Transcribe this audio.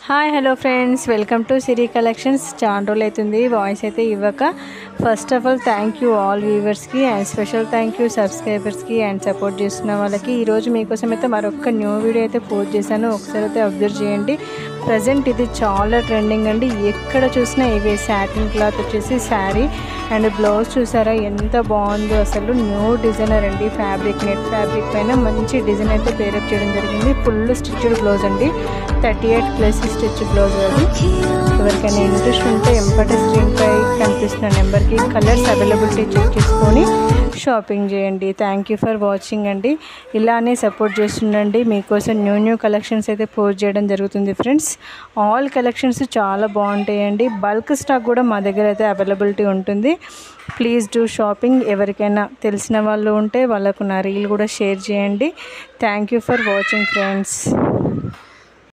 Hi hello friends, welcome to Siri collections. చాలా రోజులు అవుతుంది వాయిస్ అయితే ఇవ్వక. First of all thank you all వ్యూవర్స్కి అండ్ స్పెషల్ థ్యాంక్ యూ సబ్స్క్రైబర్స్కి అండ్ సపోర్ట్ చేస్తున్న వాళ్ళకి. ఈరోజు మీకోసం అయితే మరొక న్యూ వీడియో అయితే పోస్ట్ చేశాను, ఒకసారి అయితే అబ్జర్వ్ చేయండి. ప్రజెంట్ ఇది చాలా ట్రెండింగ్ అండి, ఎక్కడ చూసినా ఇవే. సాటిన్ క్లాత్ వచ్చేసి శారీ అండ్ బ్లౌజ్ చూసారా ఎంత బాగుందో, అసలు న్యూ డిజైనర్ అండి. ఫ్యాబ్రిక్ నెట్ ఫ్యాబ్రిక్ పైన మంచి డిజైన్ అయితే పేరప్ చేయడం జరిగింది. ఫుల్ స్టిచ్డ్ బ్లౌజ్ అండి, 38+ స్టిచ్ బ్లౌజ్. అది ఎవరికైనా ఇంట్రెస్ట్ ఉంటే ఎంపటి స్క్రీన్పై కనిపిస్తున్న నెంబర్కి కలర్స్ అవైలబిలిటీ చెక్ చేసుకొని షాపింగ్ చేయండి. థ్యాంక్ యూ ఫర్ వాచింగ్ అండి. ఇలానే సపోర్ట్ చేస్తుండండి. మీకోసం న్యూ కలెక్షన్స్ అయితే పోస్ట్ చేయడం జరుగుతుంది ఫ్రెండ్స్. ఆల్ కలెక్షన్స్ చాలా బాగుంటాయండి. బల్క్ స్టాక్ కూడా మా దగ్గర అయితే అవైలబిలిటీ ఉంటుంది. Please do shopping. ఎవరికైనా తెలిసిన వాళ్ళు ఉంటే వాళ్ళకు నా రీల్ కూడా షేర్ చేయండి. Thank you for watching friends.